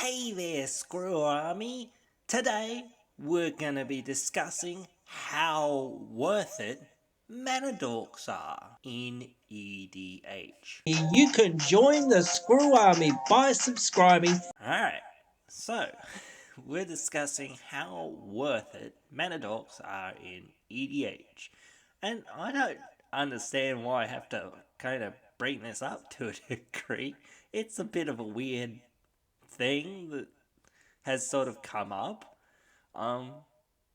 Hey there, Squirrel Army! Today we're gonna be discussing how worth it mana dorks are in EDH. You can join the Squirrel Army by subscribing. Alright, so we're discussing how worth it mana dorks are in EDH. And I don't understand why I have to kind of bring this up to a degree. It's a bit of a weird thing that has sort of come up. Um,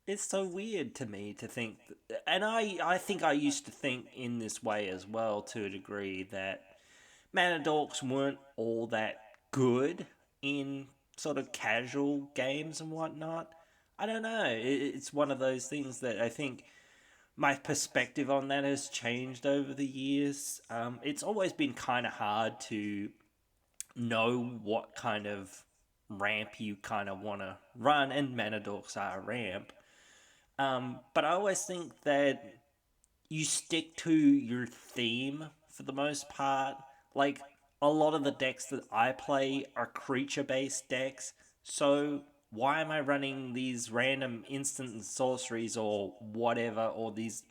it's so weird to me to think, and I think I used to think in this way as well to a degree that mana dorks weren't all that good in sort of casual games and whatnot. I don't know. It's one of those things that I think my perspective on that has changed over the years. It's always been kind of hard to know what kind of ramp you kind of want to run, and mana dorks are a ramp. But I always think that you stick to your theme for the most part. Like, a lot of the decks that I play are creature based decks, so why am I running these random instant sorceries or whatever, or these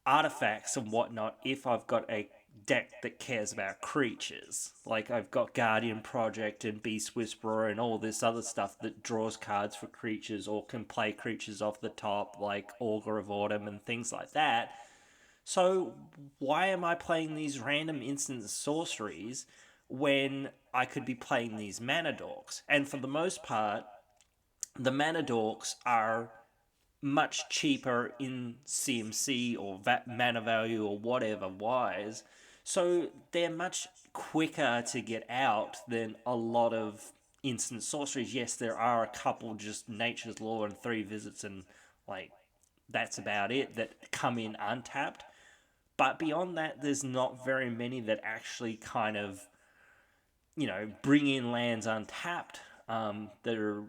artifacts and whatnot if I've got a deck that cares about creatures? Like, I've got Guardian Project and Beast Whisperer and all this other stuff that draws cards for creatures or can play creatures off the top, like Augur of Autumn and things like that. So, why am I playing these random instant sorceries when I could be playing these mana dorks? And for the most part, the mana dorks are much cheaper in CMC or mana value or whatever wise. So they're much quicker to get out than a lot of instant sorceries. Yes, there are a couple just Nature's Law and 3 visits and like that's about it that come in untapped. But beyond that, there's not very many that actually kind of, bring in lands untapped that are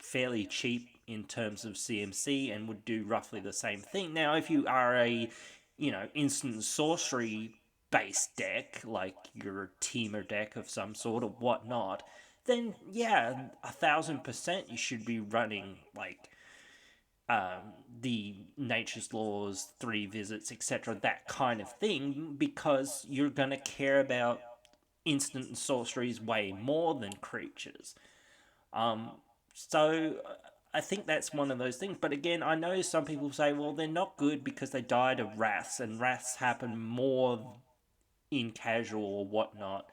fairly cheap in terms of CMC and would do roughly the same thing. Now, if you are a, instant sorcery based deck, like your teamer deck of some sort or whatnot, then yeah, 1,000% you should be running like the nature's laws, 3 visits, etc., that kind of thing, because you're going to care about instant sorceries way more than creatures. Um, so I think that's one of those things. But again, I know some people say, well, they're not good because they died of wraths, and wraths happen more in casual or whatnot.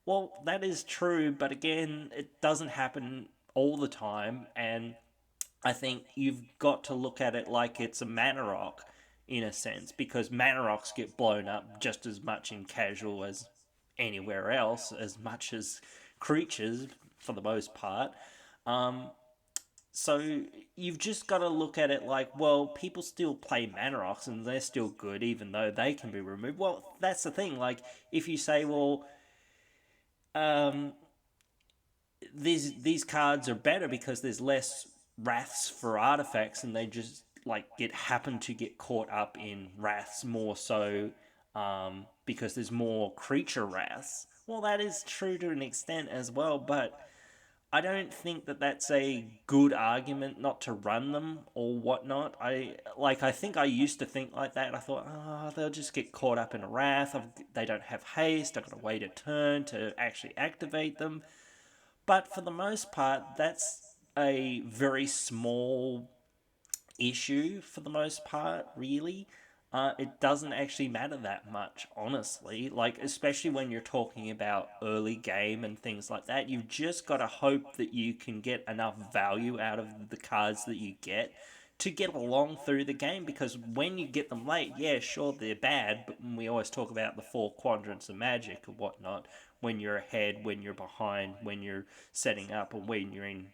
Well, that is true, but again, it doesn't happen all the time, and I think you've got to look at it like it's a mana rock in a sense, because mana rocks get blown up just as much in casual as anywhere else, as much as creatures for the most part. Um, so you've just got to look at it like, well, people still play mana rocks and they're still good, even though they can be removed. Well, that's the thing. Like, if you say, well, um, these cards are better because there's less wraths for artifacts, and they just like get happen to get caught up in wraths more so because there's more creature wraths. Well, that is true to an extent as well, but I don't think that that's a good argument not to run them or whatnot. I think I used to think like that. I thought, oh, they'll just get caught up in a wrath. They don't have haste. I've got to wait a turn to actually activate them. But for the most part, that's a very small issue for the most part, really. It doesn't actually matter that much, honestly. Like, especially when you're talking about early game and things like that, you've just got to hope that you can get enough value out of the cards that you get to get along through the game, because when you get them late, yeah, sure, they're bad, but we always talk about the 4 quadrants of magic and whatnot, when you're ahead, when you're behind, when you're setting up, or when you're in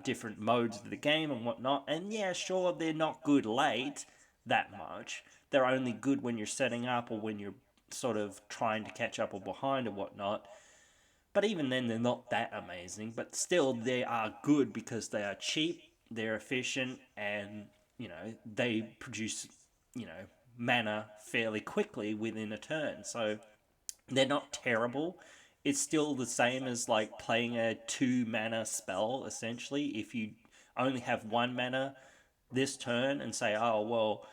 different modes of the game and whatnot. And yeah, sure, they're not good late that much. They're only good when you're setting up or when you're sort of trying to catch up or behind or whatnot. But even then, they're not that amazing. But still, they are good because they are cheap, they're efficient, and they produce mana fairly quickly within a turn. So they're not terrible it's still the same as like playing a 2 mana spell, essentially. If you only have 1 mana this turn and say, oh, well,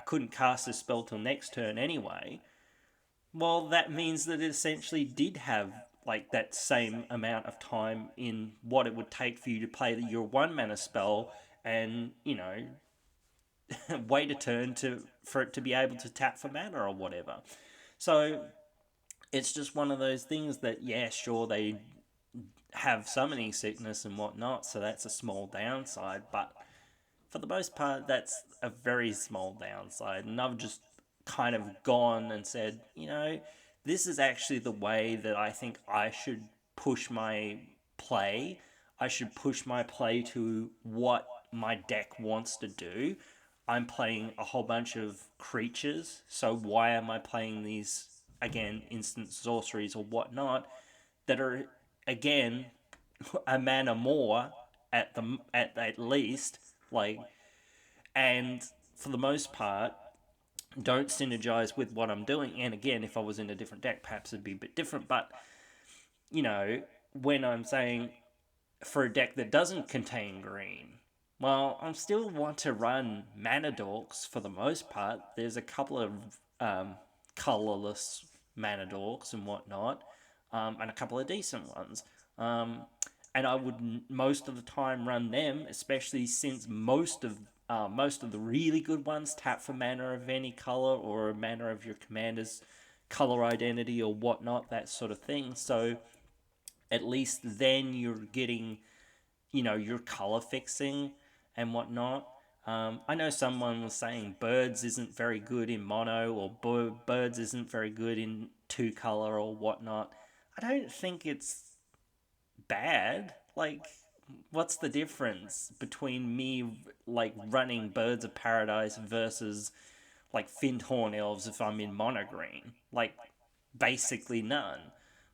couldn't cast this spell till next turn anyway, well, that means that it essentially did have like that same amount of time in what it would take for you to play your 1 mana spell and, wait a turn for it to be able to tap for mana or whatever. So it's just one of those things that, yeah, sure, they have summoning sickness and whatnot, so that's a small downside, but for the most part, that's a very small downside. And I've just kind of gone and said, this is actually the way that I think I should push my play. I should push my play to what my deck wants to do. I'm playing a whole bunch of creatures, so why am I playing these, again, instant sorceries or whatnot, that are, again, a mana more at least, like, and for the most part don't synergize with what I'm doing. And again, if I was in a different deck, perhaps it'd be a bit different. But you know, when I'm saying for a deck that doesn't contain green, well, I still want to run mana dorks for the most part. There's a couple of colorless mana dorks and whatnot, and a couple of decent ones. And I would most of the time run them, especially since most of the really good ones tap for mana of any color or a mana of your commander's color identity or whatnot, that sort of thing. So at least then you're getting, your color fixing and whatnot. I know someone was saying birds isn't very good in mono, or birds isn't very good in 2 color or whatnot. I don't think it's bad. Like, what's the difference between me like running Birds of Paradise versus like Findhorn Elves if I'm in mono green? Like, basically none.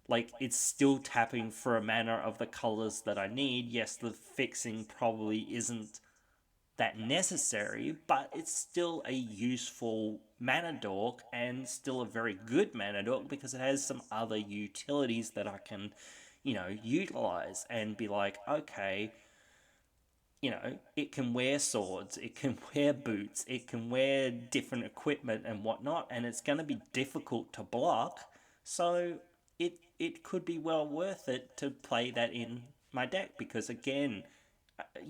Like, it's still tapping for a mana of the colors that I need. Yes, the fixing probably isn't that necessary, but it's still a useful mana dork and still a very good mana dork because it has some other utilities that I can, utilize and be like, okay, it can wear swords, it can wear boots, it can wear different equipment and whatnot, and it's going to be difficult to block. So it could be well worth it to play that in my deck because, again,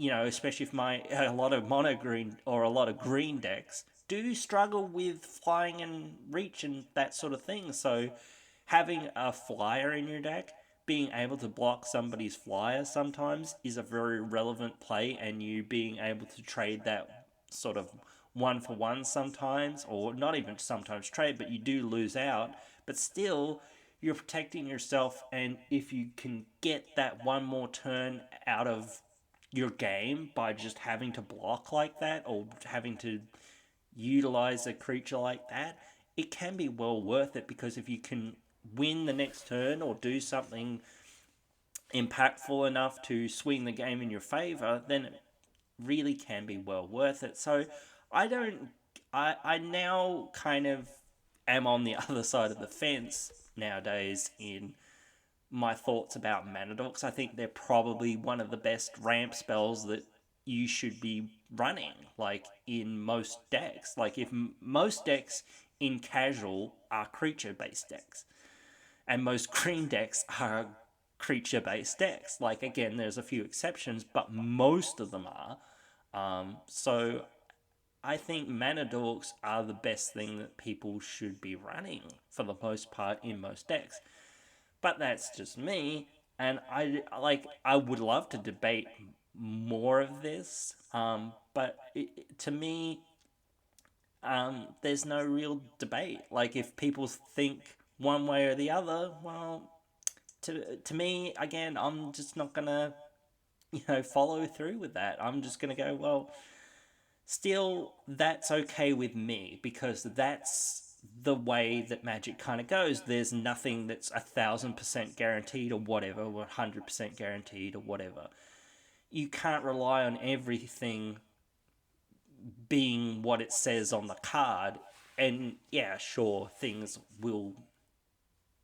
especially if a lot of mono green or a lot of green decks do struggle with flying and reach and that sort of thing. So having a flyer in your deck, being able to block somebody's flyer sometimes is a very relevant play, and you being able to trade that sort of 1 for 1 sometimes, or not even sometimes trade, but you do lose out, but still you're protecting yourself. And if you can get that one more turn out of your game by just having to block like that or having to utilize a creature like that, it can be well worth it, because if you can win the next turn or do something impactful enough to swing the game in your favor, then it really can be well worth it. So I don't I now kind of am on the other side of the fence nowadays in my thoughts about mana dorks. I think they're probably one of the best ramp spells that you should be running, like in most decks. Like, if most decks in casual are creature based decks, and most green decks are creature based decks. Like, again, there's a few exceptions, but most of them are. So I think mana dorks are the best thing that people should be running for the most part in most decks. But that's just me, and I would love to debate more of this. But to me, there's no real debate. Like, if people think one way or the other, well, to me, again, I'm just not gonna follow through with that. I'm just gonna go, well, still, that's okay with me, because that's the way that Magic kind of goes. There's nothing that's 1,000% guaranteed or whatever, or 100% guaranteed or whatever. You can't rely on everything being what it says on the card. And yeah, sure, things will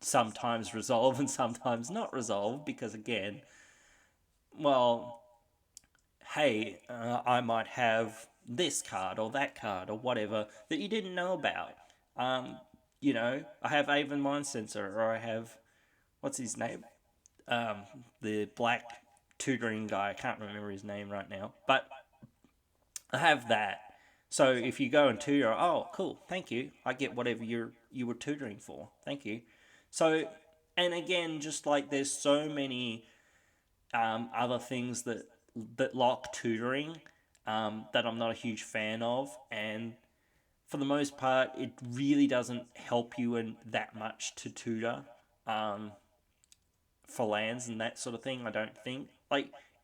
sometimes resolve and sometimes not resolve because, again, well, hey, I might have this card or that card or whatever that you didn't know about. Um, I have Avon Mind Sensor, or I have, what's his name? Um, the black tutoring guy. I can't remember his name right now, but I have that. So if you go and tutor, oh, cool, thank you. I get whatever you were tutoring for. Thank you. So, and again, just like there's so many other things that lock tutoring that I'm not a huge fan of, and for the most part, it really doesn't help you in that much to tutor um, for lands and that sort of thing. I don't think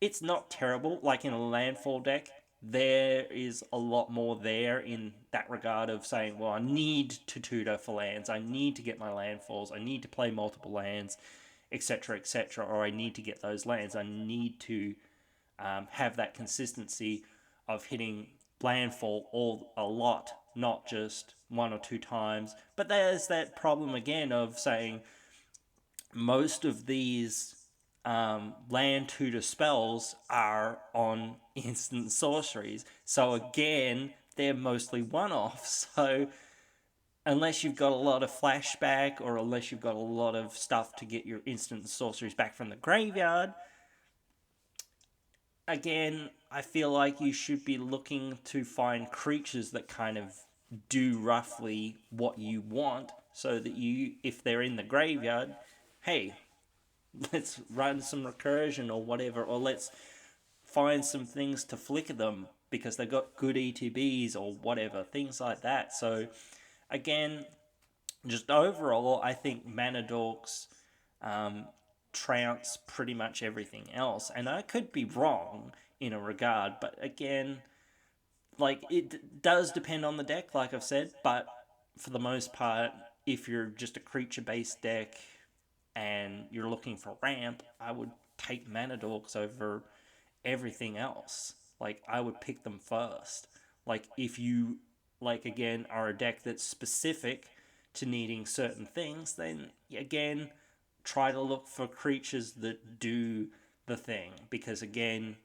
it's not terrible. Like in a landfall deck, there is a lot more there in that regard of saying, well, I need to tutor for lands. I need to get my landfalls. I need to play multiple lands, etc., etc., or I need to get those lands. I need to have that consistency of hitting landfall all a lot, not just one or two times. But there's that problem again of saying most of these land tutor spells are on instant sorceries. So again, they're mostly one-offs. So unless you've got a lot of flashback or unless you've got a lot of stuff to get your instant sorceries back from the graveyard, again, I feel like you should be looking to find creatures that kind of do roughly what you want so that you, if they're in the graveyard, hey, let's run some recursion or whatever, or let's find some things to flicker them because they've got good ETBs or whatever, things like that. So, again, just overall, I think Mana Dorks um, trounce pretty much everything else. And I could be wrong in a regard, but again, like it does depend on the deck, like I've said, but for the most part, if you're just a creature based deck and you're looking for ramp, I would take Mana Dorks over everything else. Like I would pick them first. Like if you again are a deck that's specific to needing certain things, then again try to look for creatures that do the thing because again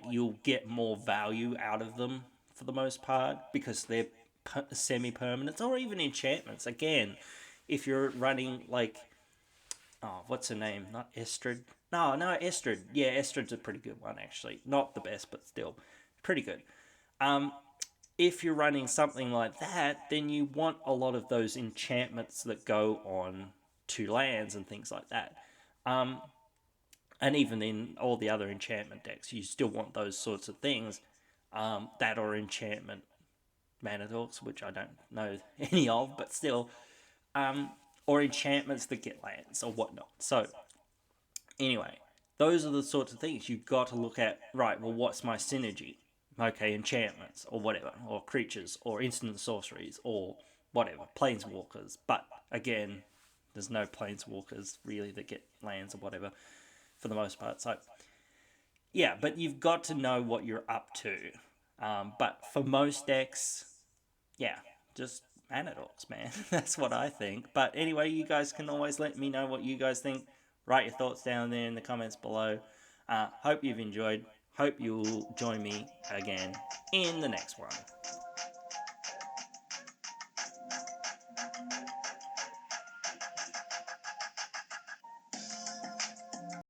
you'll get more value out of them for the most part because they're semi-permanents or even enchantments. Again, if you're running oh, what's her name? Not Estrid. No, Estrid. Yeah, Estrid's a pretty good one actually. Not the best, but still pretty good. Um, if you're running something like that, then you want a lot of those enchantments that go on to lands and things like that. Um, and even in all the other enchantment decks, you still want those sorts of things that are enchantment mana dorks, which I don't know any of, but still, or enchantments that get lands or whatnot. So, anyway, those are the sorts of things you've got to look at. Right, well, what's my synergy? Okay, enchantments or whatever, or creatures, or instant sorceries, or whatever, planeswalkers. But again, there's no planeswalkers really that get lands or whatever for the most part. So, yeah, but you've got to know what you're up to. But for most decks, yeah, just mana dorks, man. That's what I think. But anyway, you guys can always let me know what you guys think. Write your thoughts down there in the comments below. Hope you've enjoyed. Hope you'll join me again in the next one.